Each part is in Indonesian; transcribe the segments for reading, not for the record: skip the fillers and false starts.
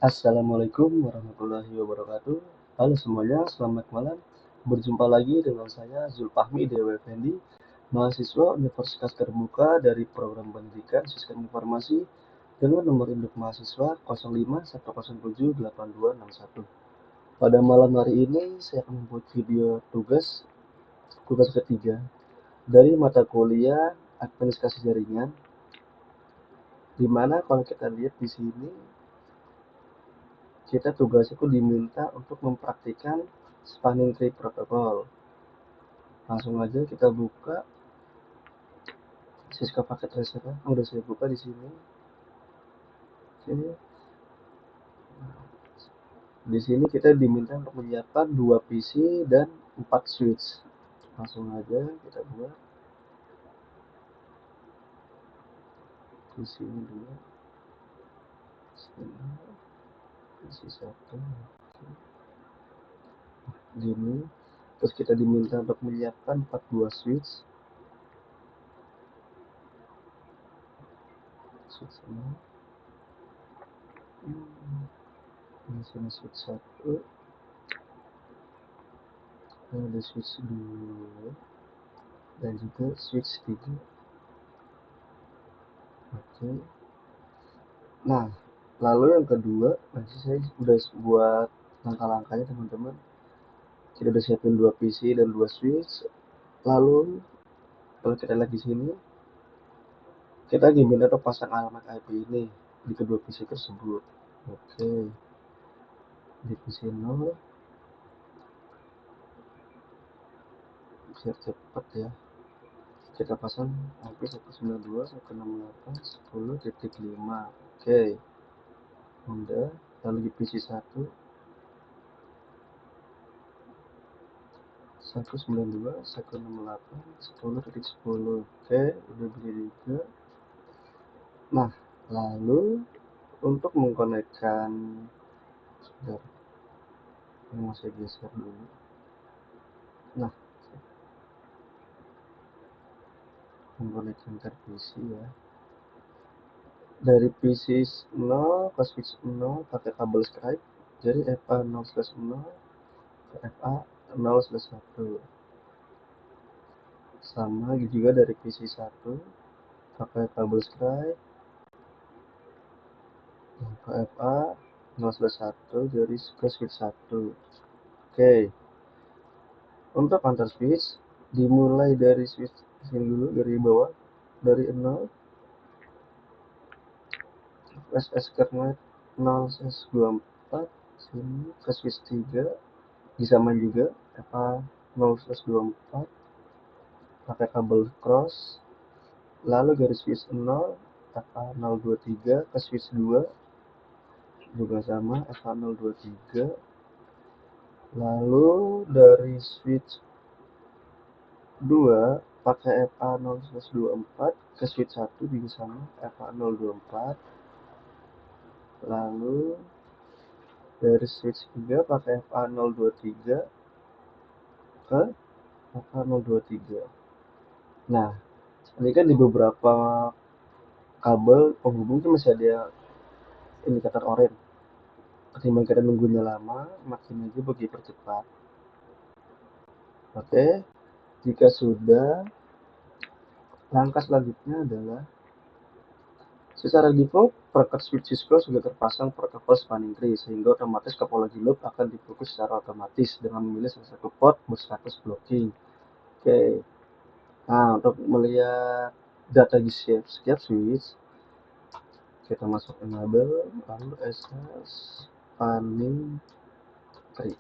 Assalamualaikum warahmatullahi wabarakatuh. Halo semuanya, selamat malam. Berjumpa lagi dengan saya Zulfahmi Dewa Effendi, mahasiswa Universitas Terbuka dari Program Pendidikan Sistem Informasi dengan nomor induk mahasiswa 0510782261. Pada malam hari ini saya akan membuat video tugas ketiga dari mata kuliah Administrasi Jaringan, di mana kalau kita lihat di sini kita tugas itu diminta untuk mempraktikkan spanning tree protocol. Langsung aja kita buka Cisco Packet Tracer. Udah saya buka di sini. Oke. Di sini kita diminta untuk menyiapkan 2 PC dan 4 switch. Langsung aja kita buat di sini dulu. PC 1. Gini. Terus kita diminta untuk menyiapkan 42 switch. Switch ini. Di sini switch 1. Ada switch 2 dan juga switch 3. Oke. Nah, lalu yang kedua, nanti saya udah buat langkah-langkahnya teman-teman. Kita udah siapin 2 PC dan 2 switch. Lalu kalau kita lihat di sini, kita diminta untuk pasang alamat IP ini di kedua PC tersebut. Oke. Di PC 0 biar cepat ya. Kita pasang IP 192.168.10.5. Oke. Udah. Lalu di PC 1 192.168.10.10. Oke, udah begini juga. Nah, lalu untuk mengkonekkan, sebentar, ini mau saya geser dulu. Nah, mengkonekkan ke PC ya. Dari PC 0 ke switch 0 pakai kabel Skype. Jadi FA 0/0 ke FA 0/1. Sama juga dari PC 1 pakai kabel Skype ke FA 0/1 dari ke switch 1. Oke. Untuk antar switch dimulai dari switch sini dulu, dari bawah, dari 0 SS kernel 0/24 sini ke switch 3 disamain juga FA 0/24 pakai kabel cross, lalu garis switch 0 FA 023 ke switch 2 juga sama FA 023, lalu dari switch 2 pakai FA 0/24 ke switch 1 juga sama FA 024, lalu dari switch 3 pakai FA 023 ke FA 023. Nah, ini kan di beberapa kabel penghubung itu masih ada indikator oranye. Ketimbang kita nunggunya lama, makin aja bagi percepat. Oke, jika sudah, langkah selanjutnya adalah secara default perangkat switch Cisco sudah terpasang protokol spanning tree, sehingga otomatis topologi loop akan difokus secara otomatis dengan memilih salah satu port berstatus blocking. Oke, nah untuk melihat data di setiap switch, kita masuk enable, lalu SS spanning tree.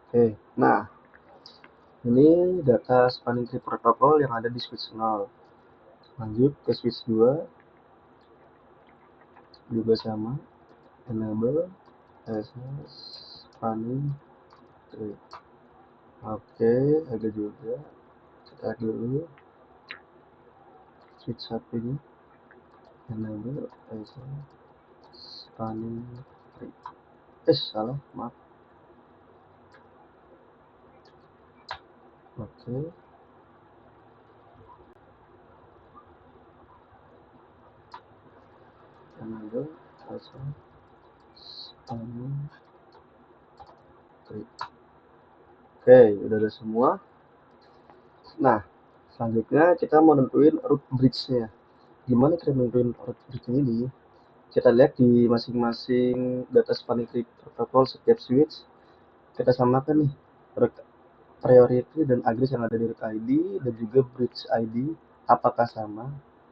Oke, nah ini data spanning tree protokol yang ada di switch 0. Lanjut ke switch 2 juga sama, enable SS spanning tree. Oke, ada juga. Kita dulu switch 1 ini, enable SS spanning tree. Salah, maaf. Oke. Enable saja anu klik. Oke, udah ada semua. Nah, selanjutnya kita mau nentuin root bridge-nya. Gimana cara nentuin root bridge ini? Kita lihat di masing-masing data spanning tree protokol setiap switch. Kita samakan nih priority dan address yang ada di root ID dan juga bridge ID apakah sama.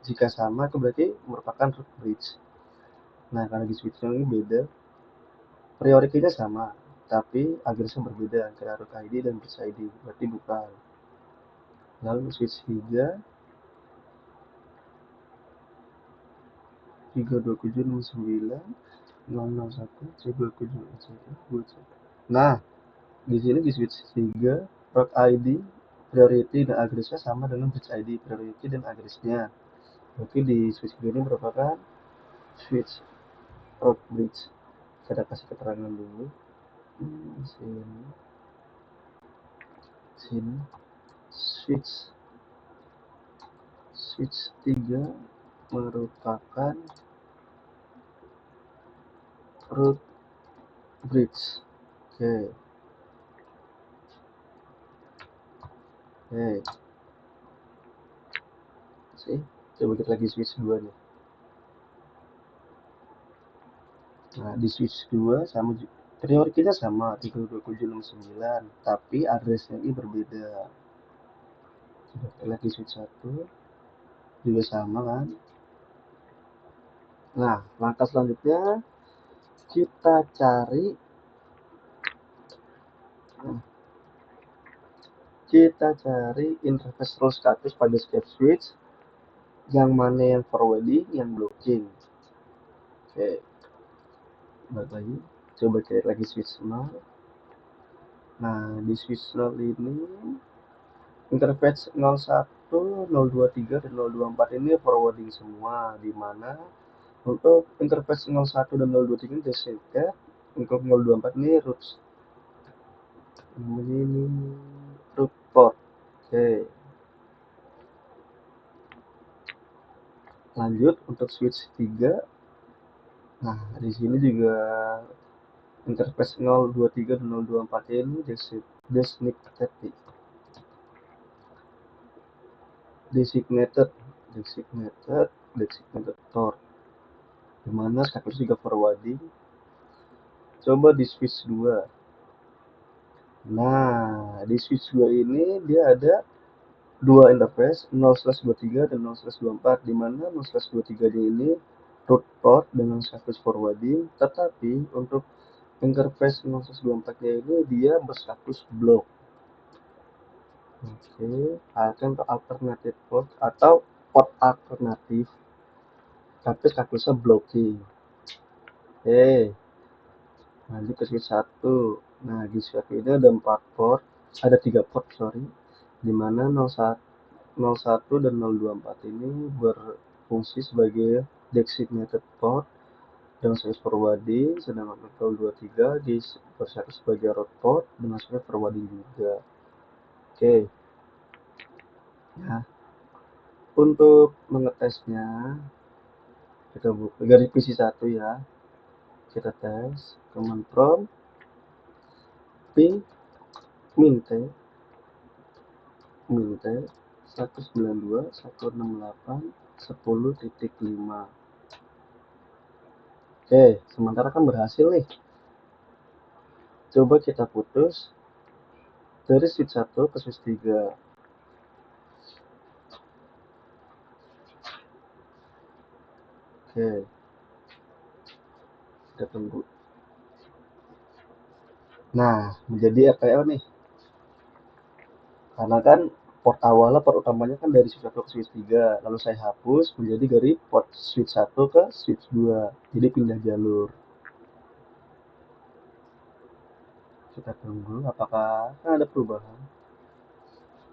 Jika sama, itu berarti merupakan root bridge. Nah, karena di switch ini beda, priority-nya sama, tapi address-nya berbeda antara root ID dan bridge ID, berarti bukan. Lalu switch 3 32769 001 C27 Nah, di sini di switch 3 root ID, priority dan address-nya sama dengan bridge ID, priority dan address-nya. Berarti di switch ini merupakan switch root bridge. Saya kasih keterangan dulu. Sini switch 3 merupakan root bridge. Oke. Coba kita lagi switch 2 nih. Nah, di switch 2 sama priority-nya sama 32769, tapi address-nya ini berbeda. Coba kita lihat di switch 1 juga sama kan. Nah, langkah selanjutnya kita cari interface rule status pada setiap switch, yang mana yang forwarding, yang blocking. Oke, balik lagi, coba cari lagi switch 0. Nah, di switch 0 ini interface 01, 023 dan 024 ini forwarding semua, di mana untuk interface 01 dan 023 ini destination, untuk 024 ini root port. Oke. Lanjut untuk switch 3. Nah, di sini juga interface 023 dan 024 ini designated port, dimana status juga forwarding. Coba di switch 2. Nah, di switch 2 ini dia ada dua interface 0/23 dan 0/24, di mana 0/23 ini root port dengan status forwarding, tetapi untuk interface 0/24 ini dia berstatus block. Oke, akan ke alternative port atau port alternatif, tapi statusnya blocking. Oke, lanjut ke switch 1. Nah, di switch ini ada 4 port, ada 3 port, sorry, di mana 01 dan 024 ini berfungsi sebagai designated port dengan status forwarding, sedangkan 023 berstatus sebagai root port dengan status forwarding juga. Oke. Nah, untuk mengetesnya, kita buka dari PC 1 ya. Kita tes command prompt ping mint 192.168.10.5. Oke, sementara kan berhasil nih. Coba kita putus dari switch 1 ke switch 3. Oke, kita tunggu. Nah, menjadi RTL nih, karena kan port utamanya kan dari switch 1 ke switch 3, lalu saya hapus menjadi dari port switch 1 ke switch 2, jadi pindah jalur. Kita tunggu apakah ada perubahan.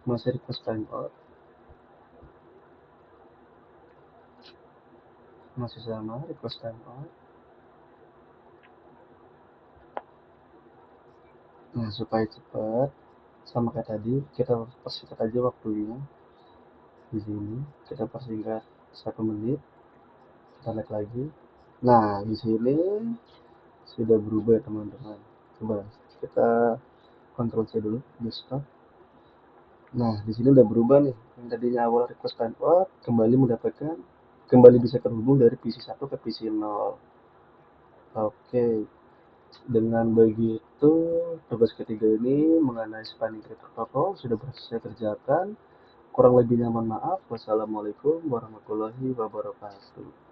Masih request timeout, masih sama request timeout. Nah, supaya cepat sama kayak tadi, kita persingkat aja waktunya. Di sini kita persingkat 1 menit. Kita lihat lagi. Nah, di sini sudah berubah teman-teman. Coba kita Ctrl C dulu, desktop. Nah, di sini udah berubah nih. Yang tadinya awal request timeout kembali bisa terhubung dari PC 1 ke PC 0. Oke, dengan begitu tugas ketiga ini mengenai spanning tree protocol sudah berhasil saya kerjakan. Kurang lebihnya mohon maaf. Wassalamualaikum warahmatullahi wabarakatuh.